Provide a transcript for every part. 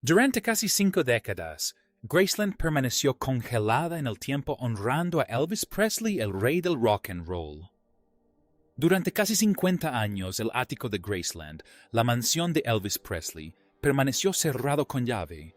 Durante casi 5 décadas, Graceland permaneció congelada en el tiempo honrando a Elvis Presley, el rey del rock and roll. Durante casi 50 años, el ático de Graceland, la mansión de Elvis Presley, permaneció cerrado con llave.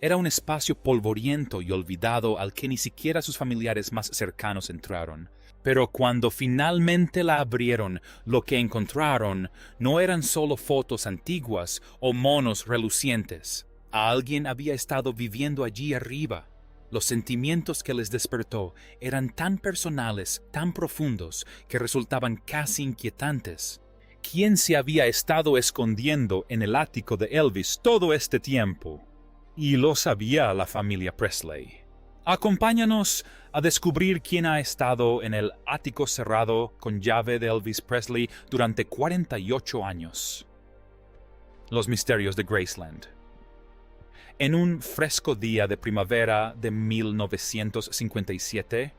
Era un espacio polvoriento y olvidado al que ni siquiera sus familiares más cercanos entraron. Pero cuando finalmente la abrieron, lo que encontraron no eran solo fotos antiguas o monos relucientes. Alguien había estado viviendo allí arriba. Los sentimientos que les despertó eran tan personales, tan profundos, que resultaban casi inquietantes. ¿Quién se había estado escondiendo en el ático de Elvis todo este tiempo? Y lo sabía la familia Presley. Acompáñanos a descubrir quién ha estado en el ático cerrado con llave de Elvis Presley durante 48 años. Los misterios de Graceland. En un fresco día de primavera de 1957,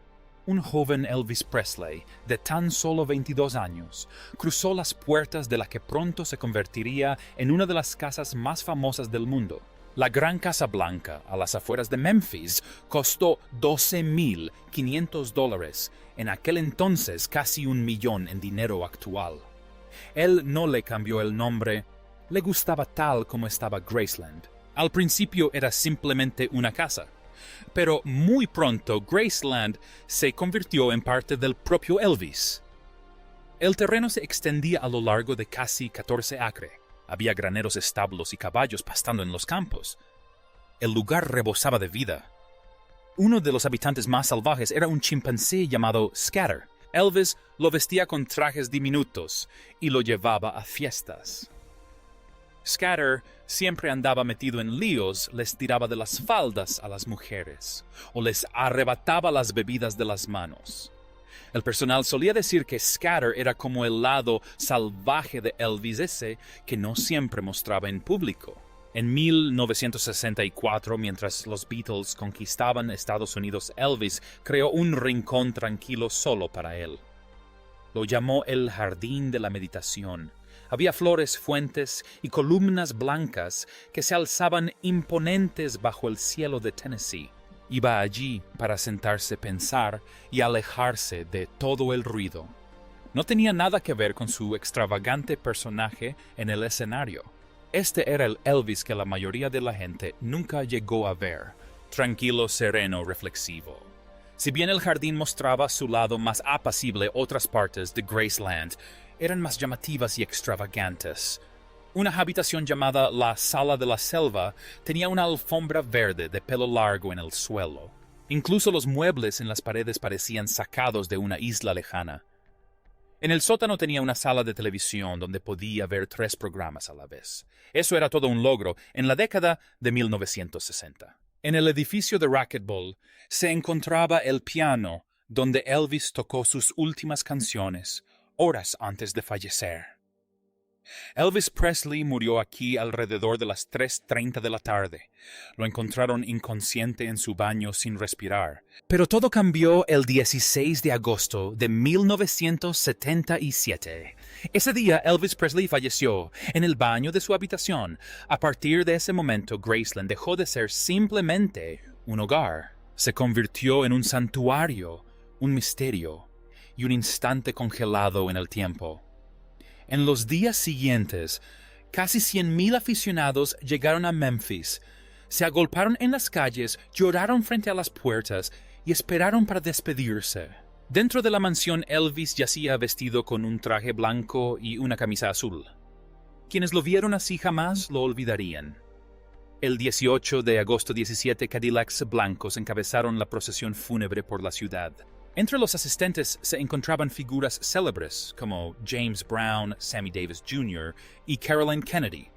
un joven Elvis Presley, de tan solo 22 años, cruzó las puertas de la que pronto se convertiría en una de las casas más famosas del mundo. La Gran Casa Blanca, a las afueras de Memphis, costó $12,500, en aquel entonces casi $1,000,000 en dinero actual. Él no le cambió el nombre, le gustaba tal como estaba Graceland. Al principio era simplemente una casa, pero muy pronto Graceland se convirtió en parte del propio Elvis. El terreno se extendía a lo largo de casi 14 acres. Había graneros, establos y caballos pastando en los campos. El lugar rebosaba de vida. Uno de los habitantes más salvajes era un chimpancé llamado Scatter. Elvis lo vestía con trajes diminutos y lo llevaba a fiestas. Scatter siempre andaba metido en líos, les tiraba de las faldas a las mujeres o les arrebataba las bebidas de las manos. El personal solía decir que Scatter era como el lado salvaje de Elvis ese que no siempre mostraba en público. En 1964, mientras los Beatles conquistaban Estados Unidos, Elvis creó un rincón tranquilo solo para él. Lo llamó el Jardín de la Meditación. Había flores, fuentes y columnas blancas que se alzaban imponentes bajo el cielo de Tennessee. Iba allí para sentarse, pensar y alejarse de todo el ruido. No tenía nada que ver con su extravagante personaje en el escenario. Este era el Elvis que la mayoría de la gente nunca llegó a ver, tranquilo, sereno, reflexivo. Si bien el jardín mostraba su lado más apacible, otras partes de Graceland eran más llamativas y extravagantes. Una habitación llamada la Sala de la Selva tenía una alfombra verde de pelo largo en el suelo. Incluso los muebles en las paredes parecían sacados de una isla lejana. En el sótano tenía una sala de televisión donde podía ver 3 programas a la vez. Eso era todo un logro en la década de 1960. En el edificio de Racquetball se encontraba el piano donde Elvis tocó sus últimas canciones, horas antes de fallecer. Elvis Presley murió aquí alrededor de las 3:30 de la tarde. Lo encontraron inconsciente en su baño sin respirar. Pero todo cambió el 16 de agosto de 1977. Ese día Elvis Presley falleció en el baño de su habitación. A partir de ese momento, Graceland dejó de ser simplemente un hogar. Se convirtió en un santuario, un misterio y un instante congelado en el tiempo. En los días siguientes, casi 100,000 aficionados llegaron a Memphis, se agolparon en las calles, lloraron frente a las puertas y esperaron para despedirse. Dentro de la mansión, Elvis yacía vestido con un traje blanco y una camisa azul. Quienes lo vieron así jamás lo olvidarían. El 18 de agosto 17, Cadillacs blancos encabezaron la procesión fúnebre por la ciudad. Entre los asistentes se encontraban figuras célebres como James Brown, Sammy Davis Jr. y Carolyn Kennedy.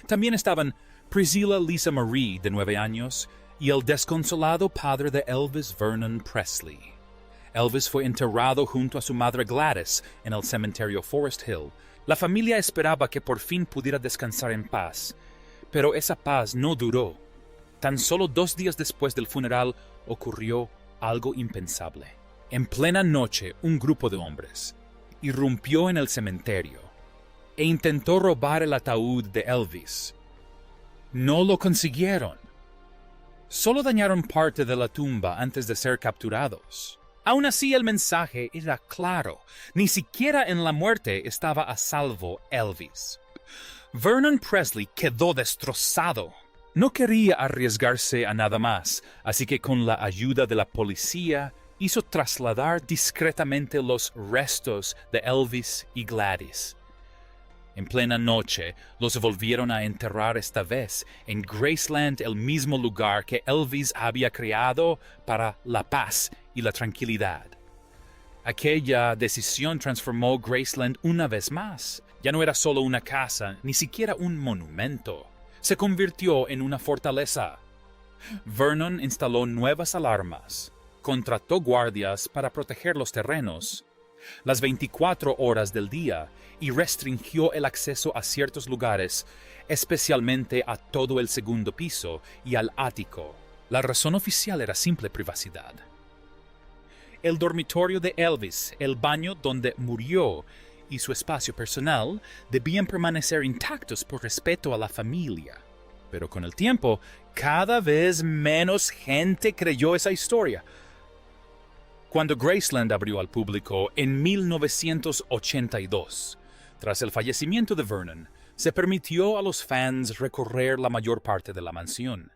También estaban Priscilla Lisa Marie, de 9 años, y el desconsolado padre de Elvis, Vernon Presley. Elvis fue enterrado junto a su madre Gladys en el cementerio Forest Hill. La familia esperaba que por fin pudiera descansar en paz, pero esa paz no duró. Tan solo 2 días después del funeral ocurrió algo impensable. En plena noche, un grupo de hombres irrumpió en el cementerio e intentó robar el ataúd de Elvis. No lo consiguieron. Solo dañaron parte de la tumba antes de ser capturados. Aún así, el mensaje era claro. Ni siquiera en la muerte estaba a salvo Elvis. Vernon Presley quedó destrozado. No quería arriesgarse a nada más, así que con la ayuda de la policía hizo trasladar discretamente los restos de Elvis y Gladys. En plena noche, los volvieron a enterrar esta vez en Graceland, el mismo lugar que Elvis había creado para la paz y la tranquilidad. Aquella decisión transformó Graceland una vez más. Ya no era solo una casa, ni siquiera un monumento. Se convirtió en una fortaleza. Vernon instaló nuevas alarmas, contrató guardias para proteger los terrenos, las 24 horas del día, y restringió el acceso a ciertos lugares, especialmente a todo el segundo piso y al ático. La razón oficial era simple privacidad. El dormitorio de Elvis, el baño donde murió y su espacio personal debían permanecer intactos por respeto a la familia. Pero con el tiempo, cada vez menos gente creyó esa historia. Cuando Graceland abrió al público en 1982, tras el fallecimiento de Vernon, se permitió a los fans recorrer la mayor parte de la mansión.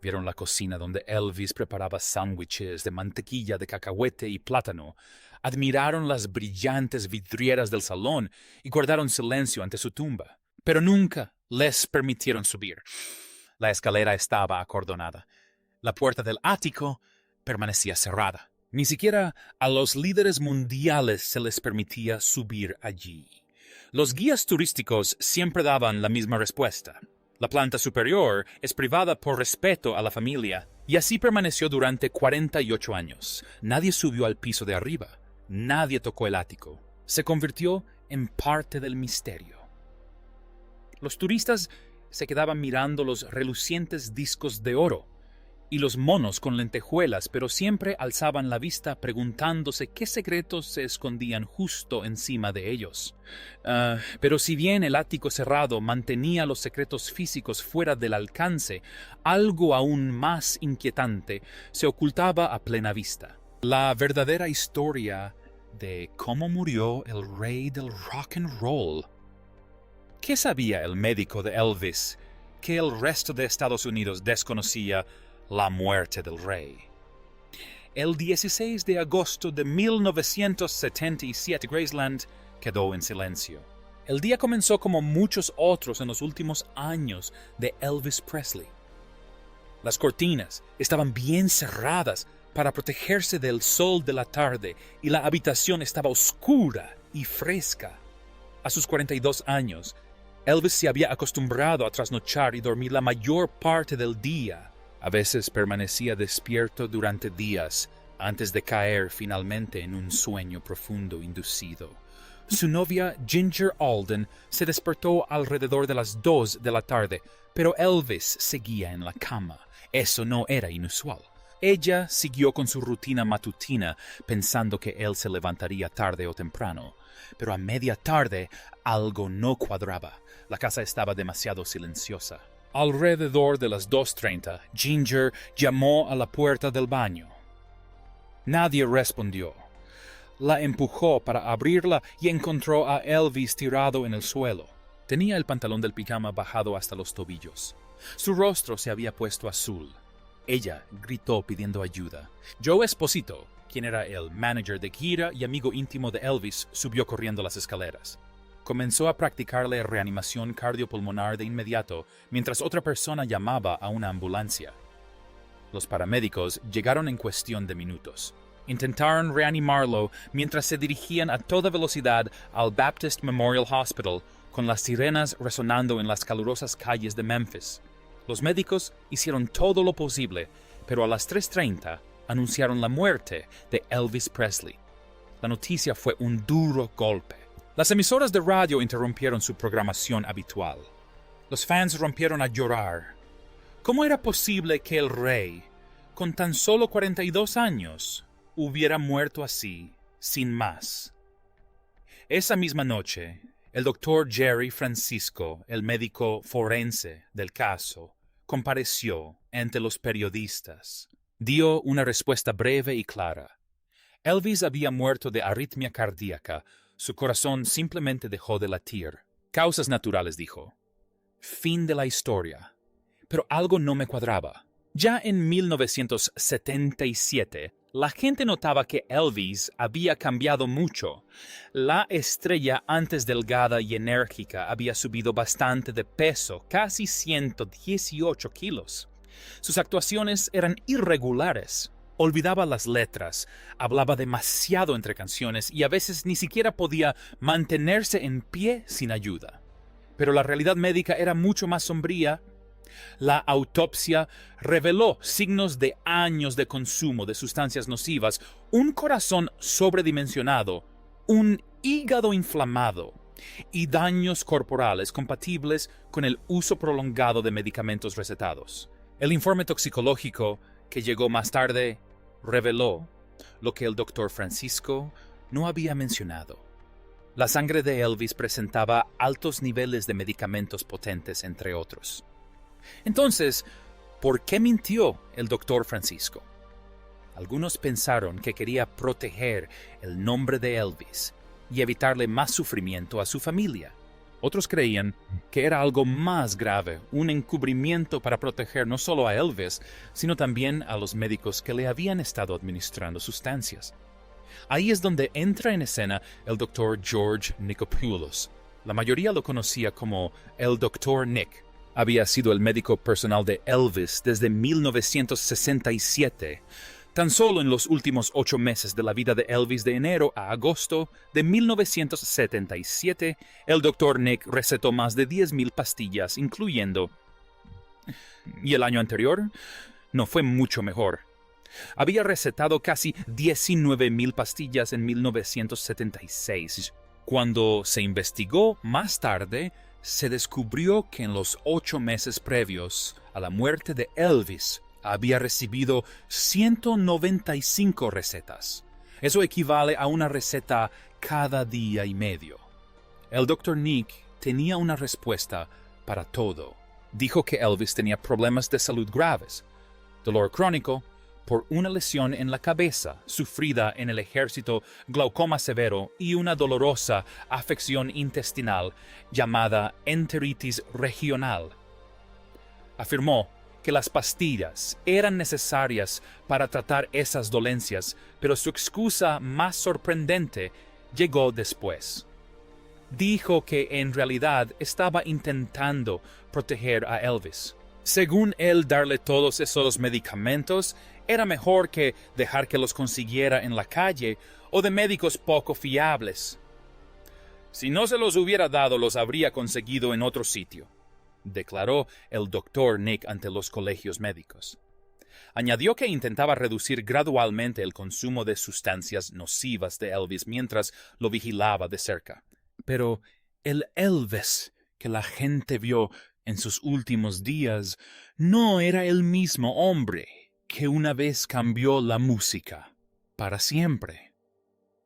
Vieron la cocina donde Elvis preparaba sándwiches de mantequilla de cacahuete y plátano, admiraron las brillantes vidrieras del salón y guardaron silencio ante su tumba. Pero nunca les permitieron subir. La escalera estaba acordonada. La puerta del ático permanecía cerrada. Ni siquiera a los líderes mundiales se les permitía subir allí. Los guías turísticos siempre daban la misma respuesta. La planta superior es privada por respeto a la familia. Y así permaneció durante 48 años. Nadie subió al piso de arriba. Nadie tocó el ático. Se convirtió en parte del misterio. Los turistas se quedaban mirando los relucientes discos de oro y los monos con lentejuelas, pero siempre alzaban la vista preguntándose qué secretos se escondían justo encima de ellos. Pero si bien el ático cerrado mantenía los secretos físicos fuera del alcance, algo aún más inquietante se ocultaba a plena vista. La verdadera historia de cómo murió el rey del rock and roll. ¿Qué sabía el médico de Elvis que el resto de Estados Unidos desconocía? La muerte del rey. El 16 de agosto de 1977, Graceland quedó en silencio. El día comenzó como muchos otros en los últimos años de Elvis Presley. Las cortinas estaban bien cerradas para protegerse del sol de la tarde y la habitación estaba oscura y fresca. A sus 42 años, Elvis se había acostumbrado a trasnochar y dormir la mayor parte del día. A veces permanecía despierto durante días antes de caer finalmente en un sueño profundo inducido. Su novia Ginger Alden se despertó alrededor de las 2 de la tarde, pero Elvis seguía en la cama. Eso no era inusual. Ella siguió con su rutina matutina, pensando que él se levantaría tarde o temprano. Pero a media tarde algo no cuadraba. La casa estaba demasiado silenciosa. Alrededor de las 2:30, Ginger llamó a la puerta del baño. Nadie respondió. La empujó para abrirla y encontró a Elvis tirado en el suelo. Tenía el pantalón del pijama bajado hasta los tobillos. Su rostro se había puesto azul. Ella gritó pidiendo ayuda. Joe Esposito, quien era el manager de gira y amigo íntimo de Elvis, subió corriendo las escaleras. Comenzó a practicarle reanimación cardiopulmonar de inmediato, mientras otra persona llamaba a una ambulancia. Los paramédicos llegaron en cuestión de minutos. Intentaron reanimarlo mientras se dirigían a toda velocidad al Baptist Memorial Hospital, con las sirenas resonando en las calurosas calles de Memphis. Los médicos hicieron todo lo posible, pero a las 3:30 anunciaron la muerte de Elvis Presley. La noticia fue un duro golpe. Las emisoras de radio interrumpieron su programación habitual. Los fans rompieron a llorar. ¿Cómo era posible que el rey, con tan solo 42 años, hubiera muerto así, sin más? Esa misma noche, El doctor Jerry Francisco, el médico forense del caso, compareció ante los periodistas. Dio una respuesta breve y clara. Elvis había muerto de arritmia cardíaca. Su corazón simplemente dejó de latir. Causas naturales, dijo. Fin de la historia. Pero algo no me cuadraba. Ya en 1977, la gente notaba que Elvis había cambiado mucho. La estrella antes delgada y enérgica había subido bastante de peso, casi 118 kilos. Sus actuaciones eran irregulares. Olvidaba las letras, hablaba demasiado entre canciones y a veces ni siquiera podía mantenerse en pie sin ayuda. Pero la realidad médica era mucho más sombría. La autopsia reveló signos de años de consumo de sustancias nocivas, un corazón sobredimensionado, un hígado inflamado y daños corporales compatibles con el uso prolongado de medicamentos recetados. El informe toxicológico, que llegó más tarde, reveló lo que el doctor Francisco no había mencionado. La sangre de Elvis presentaba altos niveles de medicamentos potentes, entre otros. Entonces, ¿por qué mintió el doctor Francisco? Algunos pensaron que quería proteger el nombre de Elvis y evitarle más sufrimiento a su familia. Otros creían que era algo más grave, un encubrimiento para proteger no solo a Elvis, sino también a los médicos que le habían estado administrando sustancias. Ahí es donde entra en escena el doctor George Nichopoulos. La mayoría lo conocía como el Dr. Nick. Había sido el médico personal de Elvis desde 1967. Tan solo en los últimos 8 meses de la vida de Elvis, de enero a agosto de 1977, el Dr. Nick recetó más de 10,000 pastillas, incluyendo... ¿Y el año anterior? No fue mucho mejor. Había recetado casi 19,000 pastillas en 1976. Cuando se investigó más tarde, se descubrió que en los 8 meses previos a la muerte de Elvis, había recibido 195 recetas. Eso equivale a una receta cada día y medio. El Dr. Nick tenía una respuesta para todo. Dijo que Elvis tenía problemas de salud graves, dolor crónico por una lesión en la cabeza sufrida en el ejército, glaucoma severo y una dolorosa afección intestinal llamada enteritis regional. Afirmó que las pastillas eran necesarias para tratar esas dolencias, pero su excusa más sorprendente llegó después. Dijo que en realidad estaba intentando proteger a Elvis. Según él, darle todos esos medicamentos era mejor que dejar que los consiguiera en la calle o de médicos poco fiables. Si no se los hubiera dado, los habría conseguido en otro sitio, declaró el Dr. Nick ante los colegios médicos. Añadió que intentaba reducir gradualmente el consumo de sustancias nocivas de Elvis mientras lo vigilaba de cerca. Pero el Elvis que la gente vio en sus últimos días no era el mismo hombre que una vez cambió la música para siempre.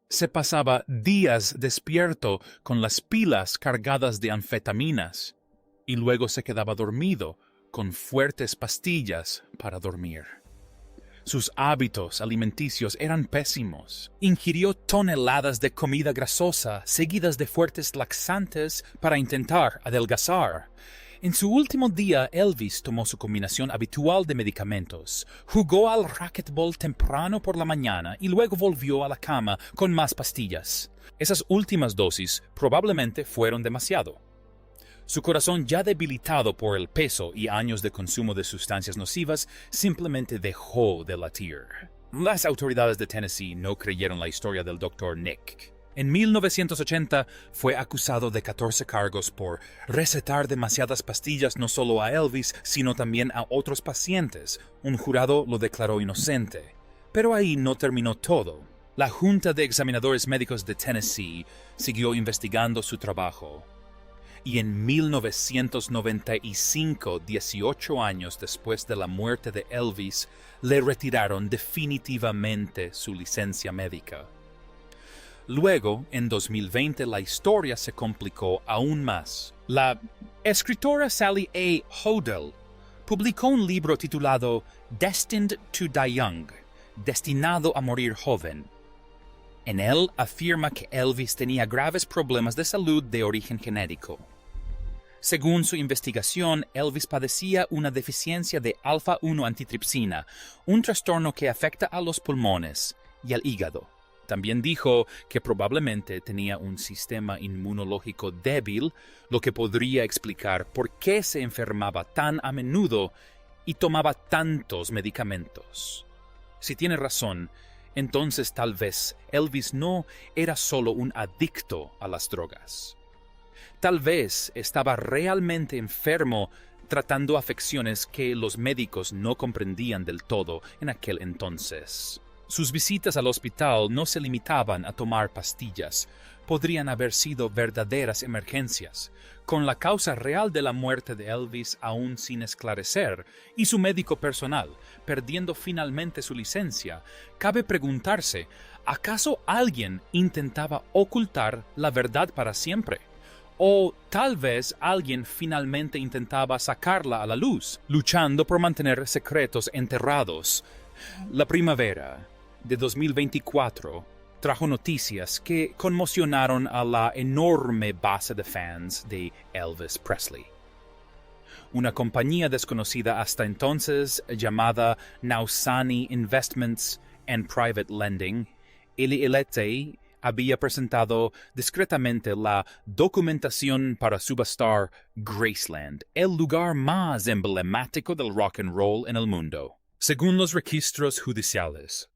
Se pasaba días despierto con las pilas cargadas de anfetaminas y luego se quedaba dormido con fuertes pastillas para dormir. Sus hábitos alimenticios eran pésimos. Ingirió toneladas de comida grasosa seguidas de fuertes laxantes para intentar adelgazar. En su último día, Elvis tomó su combinación habitual de medicamentos, jugó al racquetball temprano por la mañana y luego volvió a la cama con más pastillas. Esas últimas dosis probablemente fueron demasiado. Su corazón, ya debilitado por el peso y años de consumo de sustancias nocivas, simplemente dejó de latir. Las autoridades de Tennessee no creyeron la historia del Dr. Nick. En 1980 fue acusado de 14 cargos por recetar demasiadas pastillas no solo a Elvis, sino también a otros pacientes. Un jurado lo declaró inocente. Pero ahí no terminó todo. La Junta de Examinadores Médicos de Tennessee siguió investigando su trabajo. Y en 1995, 18 años después de la muerte de Elvis, le retiraron definitivamente su licencia médica. Luego, en 2020, la historia se complicó aún más. La escritora Sally A. Hodel publicó un libro titulado Destined to Die Young, Destinado a morir joven. En él afirma que Elvis tenía graves problemas de salud de origen genético. Según su investigación, Elvis padecía una deficiencia de alfa-1 antitripsina, un trastorno que afecta a los pulmones y al hígado. También dijo que probablemente tenía un sistema inmunológico débil, lo que podría explicar por qué se enfermaba tan a menudo y tomaba tantos medicamentos. Si tiene razón, entonces tal vez Elvis no era solo un adicto a las drogas. Tal vez estaba realmente enfermo tratando afecciones que los médicos no comprendían del todo en aquel entonces. Sus visitas al hospital no se limitaban a tomar pastillas. Podrían haber sido verdaderas emergencias, con la causa real de la muerte de Elvis aún sin esclarecer, y su médico personal perdiendo finalmente su licencia. Cabe preguntarse, ¿acaso alguien intentaba ocultar la verdad para siempre? O tal vez alguien finalmente intentaba sacarla a la luz, luchando por mantener secretos enterrados. La primavera de 2024 trajo noticias que conmocionaron a la enorme base de fans de Elvis Presley. Una compañía desconocida hasta entonces llamada Nausani Investments and Private Lending, LLT, había presentado discretamente la documentación para subastar Graceland, el lugar más emblemático del rock and roll en el mundo. Según los registros judiciales,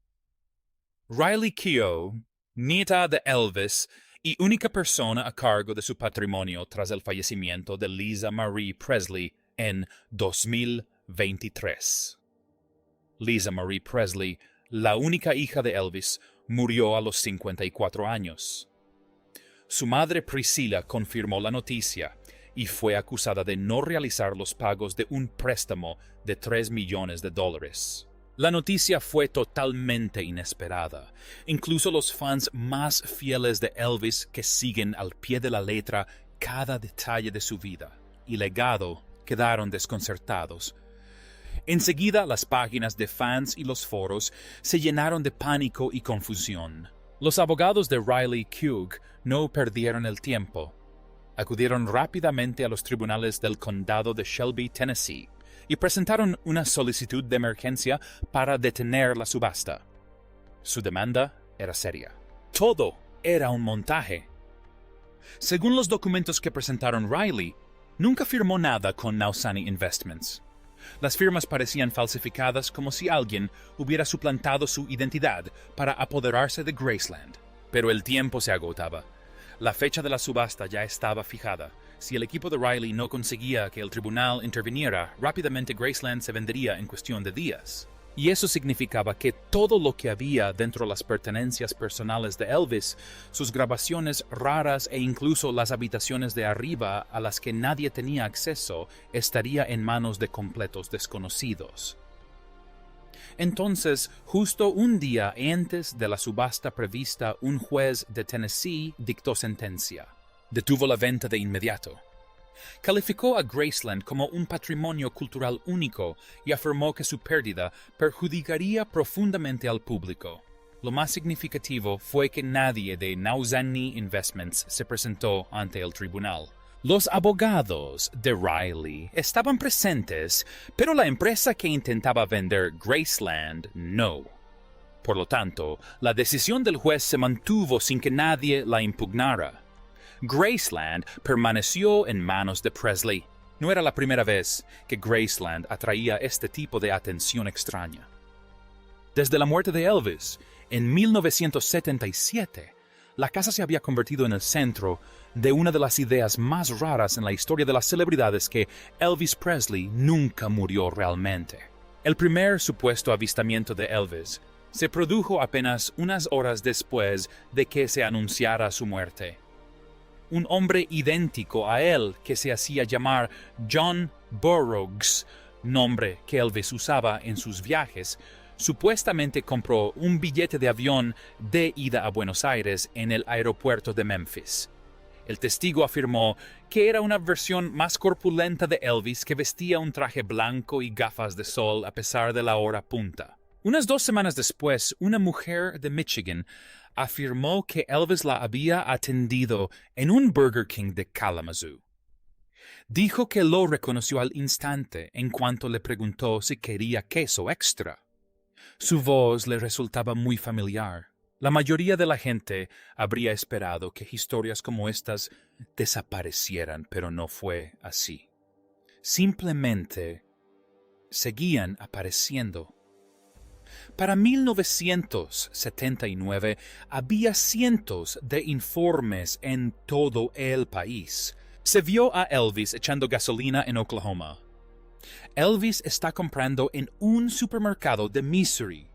Riley Keough, nieta de Elvis y única persona a cargo de su patrimonio tras el fallecimiento de Lisa Marie Presley en 2023. Lisa Marie Presley, la única hija de Elvis, murió a los 54 años. Su madre Priscilla confirmó la noticia y fue acusada de no realizar los pagos de un préstamo de $3 millones. La noticia fue totalmente inesperada. Incluso los fans más fieles de Elvis, que siguen al pie de la letra cada detalle de su vida y legado, quedaron desconcertados. Enseguida las páginas de fans y los foros se llenaron de pánico y confusión. Los abogados de Riley Keough no perdieron el tiempo. Acudieron rápidamente a los tribunales del condado de Shelby, Tennessee, y presentaron una solicitud de emergencia para detener la subasta. Su demanda era seria. Todo era un montaje. Según los documentos que presentaron Riley, nunca firmó nada con Nausani Investments. Las firmas parecían falsificadas, como si alguien hubiera suplantado su identidad para apoderarse de Graceland. Pero el tiempo se agotaba. La fecha de la subasta ya estaba fijada. Si el equipo de Riley no conseguía que el tribunal interviniera, rápidamente Graceland se vendería en cuestión de días. Y eso significaba que todo lo que había dentro de las pertenencias personales de Elvis, sus grabaciones raras e incluso las habitaciones de arriba a las que nadie tenía acceso, estaría en manos de completos desconocidos. Entonces, justo un día antes de la subasta prevista, un juez de Tennessee dictó sentencia. Detuvo la venta de inmediato. Calificó a Graceland como un patrimonio cultural único y afirmó que su pérdida perjudicaría profundamente al público. Lo más significativo fue que nadie de Nausani Investments se presentó ante el tribunal. Los abogados de Riley estaban presentes, pero la empresa que intentaba vender Graceland no. Por lo tanto, la decisión del juez se mantuvo sin que nadie la impugnara. Graceland permaneció en manos de Presley. No era la primera vez que Graceland atraía este tipo de atención extraña. Desde la muerte de Elvis, en 1977, la casa se había convertido en el centro de una de las ideas más raras en la historia de las celebridades, que Elvis Presley nunca murió realmente. El primer supuesto avistamiento de Elvis se produjo apenas unas horas después de que se anunciara su muerte. Un hombre idéntico a él, que se hacía llamar John Burroughs, nombre que Elvis usaba en sus viajes, Supuestamente compró un billete de avión de ida a Buenos Aires en el aeropuerto de Memphis. El testigo afirmó que era una versión más corpulenta de Elvis que vestía un traje blanco y gafas de sol a pesar de la hora punta. Unas 2 semanas después, una mujer de Michigan afirmó que Elvis la había atendido en un Burger King de Kalamazoo. Dijo que lo reconoció al instante en cuanto le preguntó si quería queso extra. Su voz le resultaba muy familiar. La mayoría de la gente habría esperado que historias como estas desaparecieran, pero no fue así. Simplemente seguían apareciendo. Para 1979 había cientos de informes en todo el país. Se vio a Elvis echando gasolina en Oklahoma. Elvis está comprando en un supermercado de Missouri.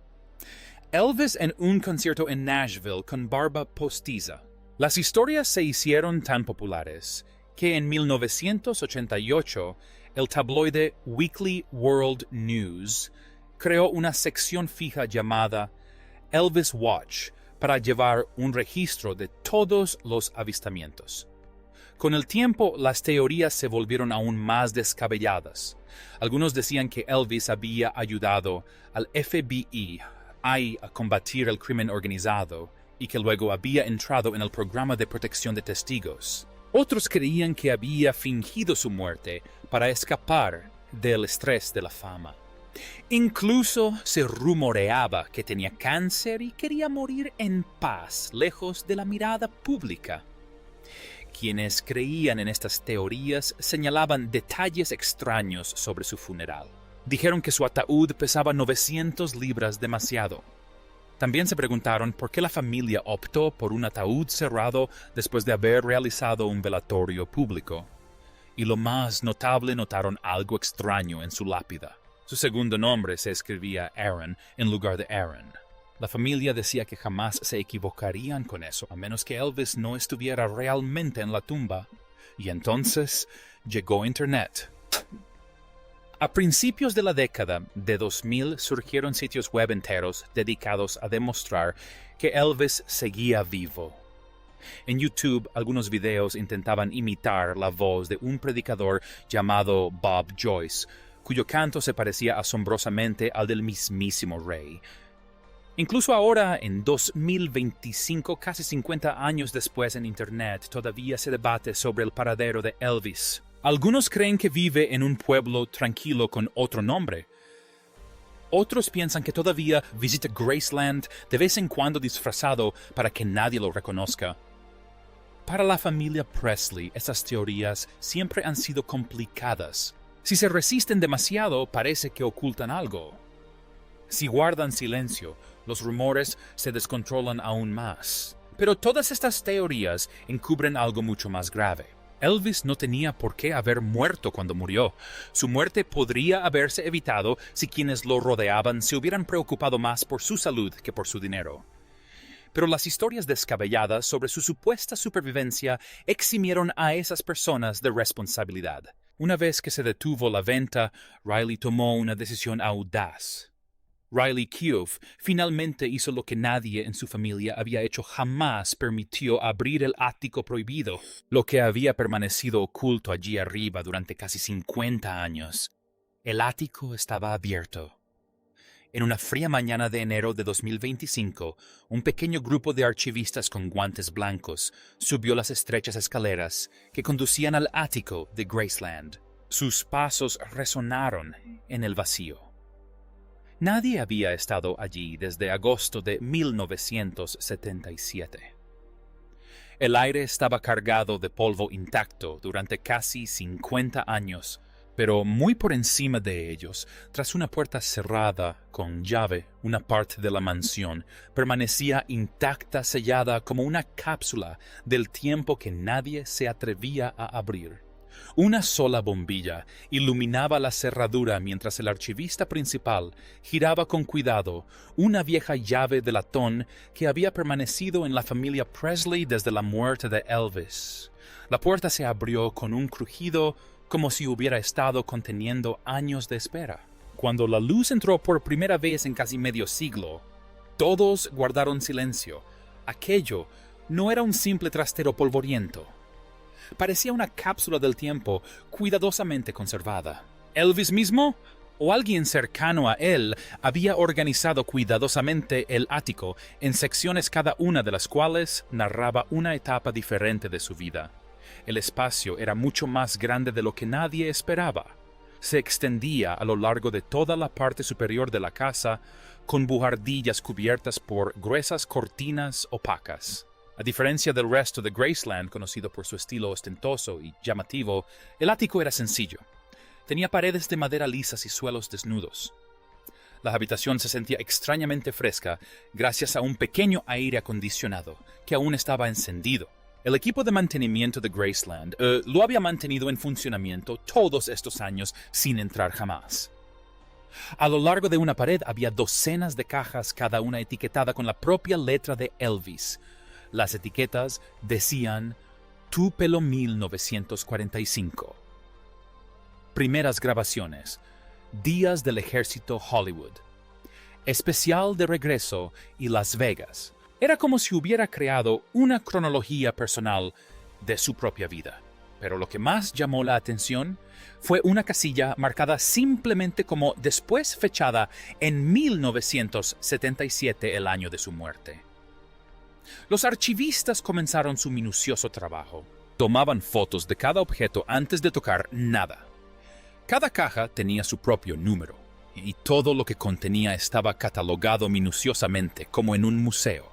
Elvis en un concierto en Nashville con barba postiza. Las historias se hicieron tan populares que en 1988 el tabloide Weekly World News creó una sección fija llamada Elvis Watch para llevar un registro de todos los avistamientos. Con el tiempo, las teorías se volvieron aún más descabelladas. Algunos decían que Elvis había ayudado al FBI a combatir el crimen organizado y que luego había entrado en el programa de protección de testigos. Otros creían que había fingido su muerte para escapar del estrés de la fama. Incluso se rumoreaba que tenía cáncer y quería morir en paz, lejos de la mirada pública. Quienes creían en estas teorías señalaban detalles extraños sobre su funeral. Dijeron que su ataúd pesaba 900 libras demasiado. También se preguntaron por qué la familia optó por un ataúd cerrado después de haber realizado un velatorio público. Y lo más notable, notaron algo extraño en su lápida. Su segundo nombre se escribía Aaron en lugar de Aaron. La familia decía que jamás se equivocarían con eso, a menos que Elvis no estuviera realmente en la tumba. Y entonces llegó Internet. A principios de la década de 2000 surgieron sitios web enteros dedicados a demostrar que Elvis seguía vivo. En YouTube, algunos videos intentaban imitar la voz de un predicador llamado Bob Joyce, cuyo canto se parecía asombrosamente al del mismísimo rey. Incluso ahora, en 2025, casi 50 años después en Internet, todavía se debate sobre el paradero de Elvis. Algunos creen que vive en un pueblo tranquilo con otro nombre. Otros piensan que todavía visita Graceland de vez en cuando disfrazado para que nadie lo reconozca. Para la familia Presley, estas teorías siempre han sido complicadas. Si se resisten demasiado, parece que ocultan algo. Si guardan silencio, los rumores se descontrolan aún más. Pero todas estas teorías encubren algo mucho más grave. Elvis no tenía por qué haber muerto cuando murió. Su muerte podría haberse evitado si quienes lo rodeaban se hubieran preocupado más por su salud que por su dinero. Pero las historias descabelladas sobre su supuesta supervivencia eximieron a esas personas de responsabilidad. Una vez que se detuvo la venta, Riley tomó una decisión audaz. Riley Keough finalmente hizo lo que nadie en su familia había hecho jamás: permitió abrir el ático prohibido, lo que había permanecido oculto allí arriba durante casi 50 años. El ático estaba abierto. En una fría mañana de enero de 2025, un pequeño grupo de archivistas con guantes blancos subió las estrechas escaleras que conducían al ático de Graceland. Sus pasos resonaron en el vacío. Nadie había estado allí desde agosto de 1977. El aire estaba cargado de polvo intacto durante casi 50 años, pero muy por encima de ellos, tras una puerta cerrada con llave, una parte de la mansión permanecía intacta, sellada como una cápsula del tiempo que nadie se atrevía a abrir. Una sola bombilla iluminaba la cerradura mientras el archivista principal giraba con cuidado una vieja llave de latón que había permanecido en la familia Presley desde la muerte de Elvis. La puerta se abrió con un crujido como si hubiera estado conteniendo años de espera. Cuando la luz entró por primera vez en casi medio siglo, todos guardaron silencio. Aquello no era un simple trastero polvoriento. Parecía una cápsula del tiempo cuidadosamente conservada. Elvis mismo, o alguien cercano a él, había organizado cuidadosamente el ático en secciones cada una de las cuales narraba una etapa diferente de su vida. El espacio era mucho más grande de lo que nadie esperaba. Se extendía a lo largo de toda la parte superior de la casa, con buhardillas cubiertas por gruesas cortinas opacas. A diferencia del resto de Graceland, conocido por su estilo ostentoso y llamativo, el ático era sencillo. Tenía paredes de madera lisas y suelos desnudos. La habitación se sentía extrañamente fresca gracias a un pequeño aire acondicionado que aún estaba encendido. El equipo de mantenimiento de Graceland lo había mantenido en funcionamiento todos estos años sin entrar jamás. A lo largo de una pared había docenas de cajas, cada una etiquetada con la propia letra de Elvis. Las etiquetas decían Tupelo 1945. Primeras grabaciones. Días del Ejército Hollywood. Especial de regreso y Las Vegas. Era como si hubiera creado una cronología personal de su propia vida. Pero lo que más llamó la atención fue una casilla marcada simplemente como después fechada en 1977, el año de su muerte. Los archivistas comenzaron su minucioso trabajo. Tomaban fotos de cada objeto antes de tocar nada. Cada caja tenía su propio número, y todo lo que contenía estaba catalogado minuciosamente como en un museo.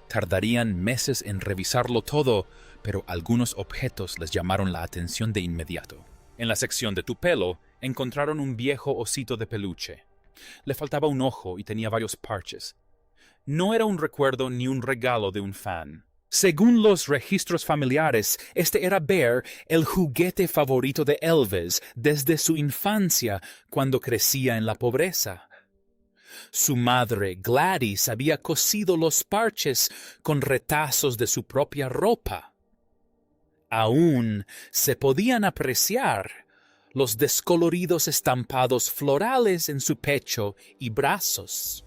Tardarían meses en revisarlo todo, pero algunos objetos les llamaron la atención de inmediato. En la sección de Tupelo encontraron un viejo osito de peluche. Le faltaba un ojo y tenía varios parches. No era un recuerdo ni un regalo de un fan. Según los registros familiares, este era Bear, el juguete favorito de Elvis desde su infancia, cuando crecía en la pobreza. Su madre, Gladys, había cosido los parches con retazos de su propia ropa. Aún se podían apreciar los descoloridos estampados florales en su pecho y brazos.